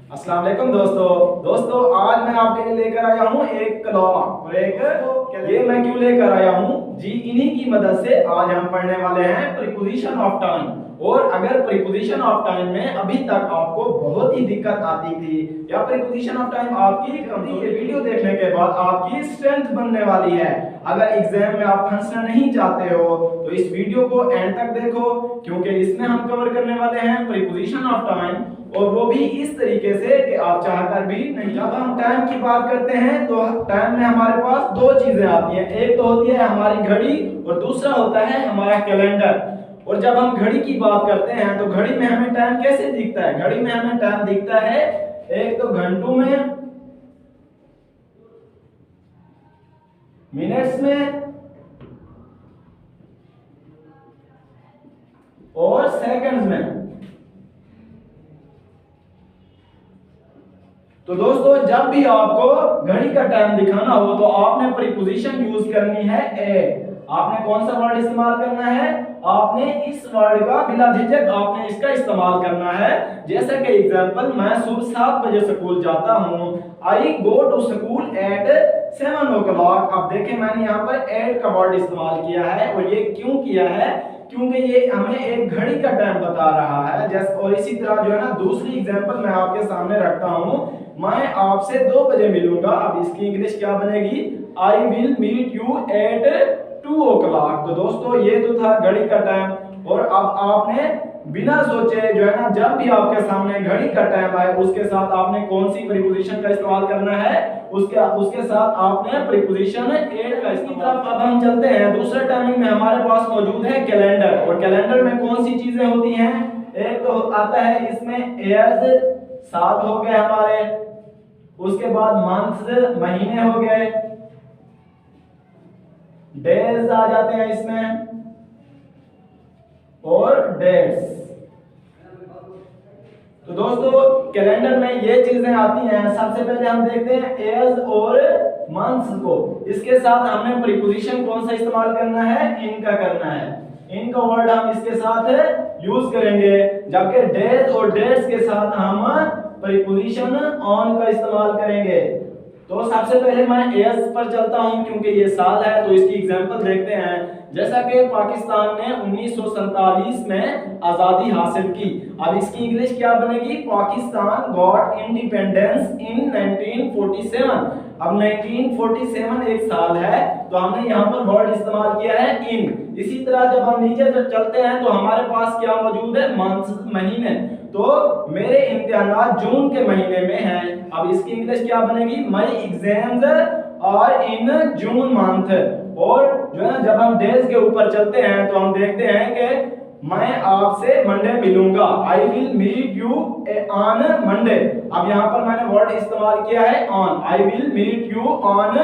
अस्सलाम वालेकुम दोस्तों आज मैं आपके लिए लेकर आया हूँ एक क्लॉक और ये मैं क्यों लेकर आया हूँ जी, इन्हीं की मदद से आज हम पढ़ने वाले हैं प्रीपोजिशन ऑफ टाइम। और अगर प्रीपोजिशन ऑफ टाइम में अभी तक आपको बहुत ही दिक्कत आती थी या प्रीपोजिशन ऑफ टाइम आपकी कमजोरी, ये वीडियो देखने के बाद आपकी स्ट्रेंथ बनने वाली है। अगर एग्जाम में आप फंसना नहीं चाहते हो तो इस वीडियो को एंड तक देखो, क्योंकि इसमें हम कवर करने वाले हैं प्रीपोजिशन ऑफ टाइम, और वो भी इस तरीके से कि आप चाहकर भी नहीं। जब हम टाइम की बात करते हैं तो टाइम में हमारे पास दो चीजें आती हैं, एक तो होती है हमारी घड़ी और दूसरा होता है हमारा कैलेंडर। और जब हम घड़ी की बात करते हैं तो घड़ी में हमें टाइम कैसे दिखता है? घड़ी में हमें टाइम दिखता है एक तो घंटों में, मिनट्स में और सेकंड्स में। तो दोस्तों जब भी आपको घड़ी का टाइम दिखाना हो तो आपने प्रीपोजिशन यूज करनी है ए। आपने कौन सा वर्ड इस्तेमाल करना है? आपने इस वर्ड का बिला झिझक आपने इसका इस्तेमाल करना है। जैसे कि एग्जांपल, मैं सुबह 7 बजे स्कूल जाता हूँ। I go to school at 7 o'clock। अब देखें मैंने यहाँ पर एट का वर्ड इस्तेमाल किया है, और ये क्यों किया है? क्योंकि ये हमें एक घड़ी का टाइम बता रहा है। जैसे और इसी तरह जो है ना, दूसरी एग्जांपल मैं आपके सामने रखता हूँ, मैं आपसे 2 बजे मिलूंगा। अब इसकी इंग्लिश क्या बनेगी? I will meet you at 2 o'clock। तो दोस्तों ये तो था घड़ी का टाइम। और अब आपने बिना सोचे जो है ना, जब भी आपके सामने घड़ी का टाइम आए उसके साथ आपने कौन सी प्रीपोजिशन का इस्तेमाल करना है? उसके साथ आपने प्रीपोजिशन एट का इस्तेमाल। अब हम चलते हैं दूसरे टाइमिंग में, हमारे पास मौजूद है कैलेंडर। और कैलेंडर में कौन सी चीजें होती हैं? एक तो आता है इसमें ईयर्स, साल हो गए हमारे, उसके बाद मंथ्स, महीने हो गए, डेज आ जाते हैं इसमें, और डेट्स। तो दोस्तों कैलेंडर में ये चीजें आती हैं। सबसे पहले हम देखते हैं ईयर्स और मंथ्स को। इसके साथ हमने प्रीपोजिशन कौन सा इस्तेमाल करना है? इन का करना है। इन का वर्ड हम इसके साथ यूज करेंगे, जबकि डेज और डेट्स के साथ हम प्रीपोजिशन ऑन का इस्तेमाल करेंगे। तो सबसे पहले मैं ईयर्स पर चलता हूं, क्योंकि ये साल है तो इसकी एग्जांपल देखते हैं। जैसा कि पाकिस्तान ने 1947 में आजादी हासिल की। अब इसकी इंग्लिश क्या बनेगी? Pakistan got independence in 1947। अब 1947 एक साल है तो हमने यहाँ पर वर्ड इस्तेमाल किया है इन। इसी तरह जब हम नीचे चलते हैं तो हमारे पास क्या मौजूद है? मंथ्स, महीने। तो मेरे इम्तिहानात जून के महीने में हैं। अब इसकी इंग्लिश क्या बनेगी? My exams are in June month. और जो है जब हम डेज के ऊपर चलते हैं तो हम देखते हैं कि मैं आपसे मंडे मिलूंगा। I will meet you on Monday. अब यहाँ पर मैंने वर्ड इस्तेमाल किया है on. I will meet you on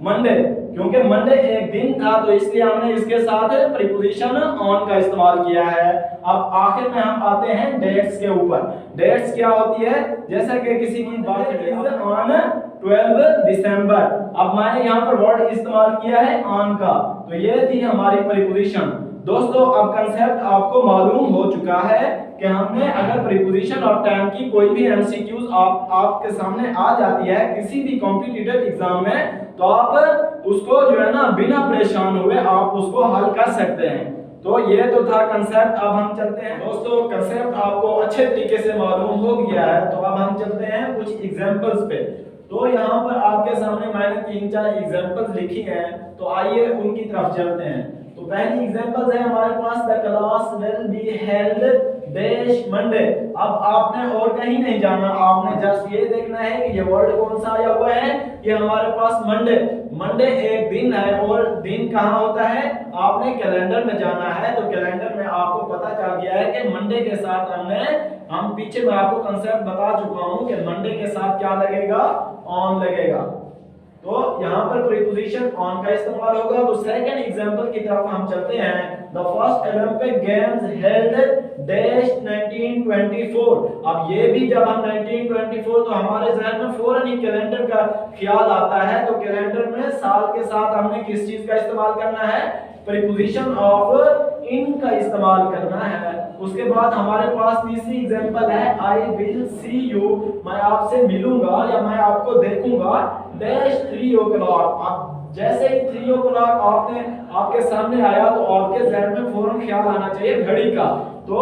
Monday, क्योंकि मंडे एक दिन था तो इसलिए हमने इसके साथ प्रीपोजिशन ऑन का इस्तेमाल किया है। अब आखिर में हम आते हैं डेट्स के ऊपर। डेट्स क्या होती है? जैसा कि किसी की बर्थडे ऑन 12 दिसंबर। अब मैंने यहाँ पर वर्ड इस्तेमाल किया है ऑन का। तो ये थी हमारी प्रीपोजिशन। दोस्तों अब कंसेप्ट आपको मालूम हो चुका है कि हमने अगर प्रीपोजिशन ऑफ टाइम की कोई भी एमसीक्यूज आपके सामने आ जाती है किसी भी कॉम्पिटिटिव एग्जाम में, तो आप उसको जो है ना बिना परेशान हुए आप उसको हल कर सकते हैं। तो ये तो था कंसेप्ट। अब हम चलते हैं दोस्तों, कंसेप्ट आपको अच्छे तरीके से मालूम हो गया है तो अब हम चलते हैं कुछ एग्जांपल्स पे। तो यहाँ पर आपके सामने मैंने 3-4 एग्जांपल्स लिखी हैं, तो आइए उनकी तरफ चलते हैं। तो पहली एग्जांपल्स है हमारे पास, the class will be held dash Monday. अब आपने और कहीं नहीं जाना, आपने जस्ट ये देखना है कि ये वर्ड कौन सा आया हुआ है। ये हमारे पास मंडे। मंडे एक दिन है, और दिन कहाँ होता है? आपने कैलेंडर में जाना है। तो कैलेंडर में आपको पता चल गया है कि मंडे के साथ हम पीछे में आपको कंसेप्ट बता चुका हूं कि मंडे के साथ क्या लगेगा? ऑन लगेगा। तो यहाँ पर प्रीपोजिशन ऑन का इस्तेमाल होगा। तो सेकंड एग्जांपल की तरफ हम चलते हैं। The first Olympic games held dash 1924। अब ये भी जब हम 1924 तो हमारे जहन में फौरन ही कैलेंडर का ख्याल आता है। तो कैलेंडर में साल के साथ हमने किस चीज का इस्तेमाल करना है? प्रीपोजिशन ऑफ इन का इस्तेमाल करना है। उसके बाद हमारे पास तीसरी एग्जांपल है, आई विल सी यू, मैं आपसे मिलूंगा या मैं आपको देखूंगा डैश 3 o'clock। आप जैसे ही 3 o'clock आपने आपके सामने आया तो आपके जहन में फौरन ख्याल आना चाहिए घड़ी का। तो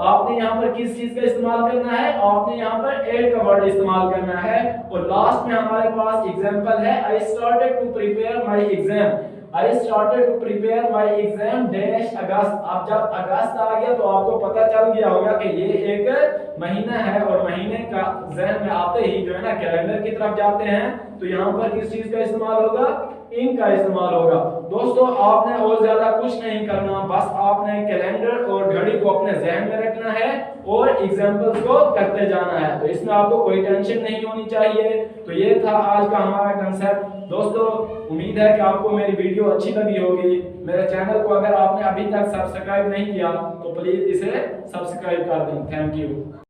आपने यहाँ पर किस चीज का इस्तेमाल करना है, आपने यहाँ पर एट का वर्ड इस्तेमाल करना है। और लास्ट में हमारे पास एग्जांपल है, I started to prepare my exam, I started to prepare my exam dash August. अब जब अगस्त आ गया तो आपको पता चल गया होगा कि ये एक महीना है, और महीने का जहन में आते ही जो है ना कैलेंडर की तरफ जाते हैं, तो यहाँ पर किस चीज का इस्तेमाल होगा, इन का इस्तेमाल होगा। दोस्तों आपने और ज्यादा कुछ नहीं करना, बस आपने कैलेंडर और घड़ी को अपने जहन में रखना है और एग्जांपल्स को करते जाना है। तो इसमें आपको कोई टेंशन नहीं होनी चाहिए। तो ये था आज का हमारा कंसेप्ट। दोस्तों उम्मीद है कि आपको मेरी वीडियो अच्छी लगी होगी। मेरे चैनल को अगर आपने अभी तक सब्सक्राइब नहीं किया तो प्लीज इसे सब्सक्राइब कर दें। Thank you.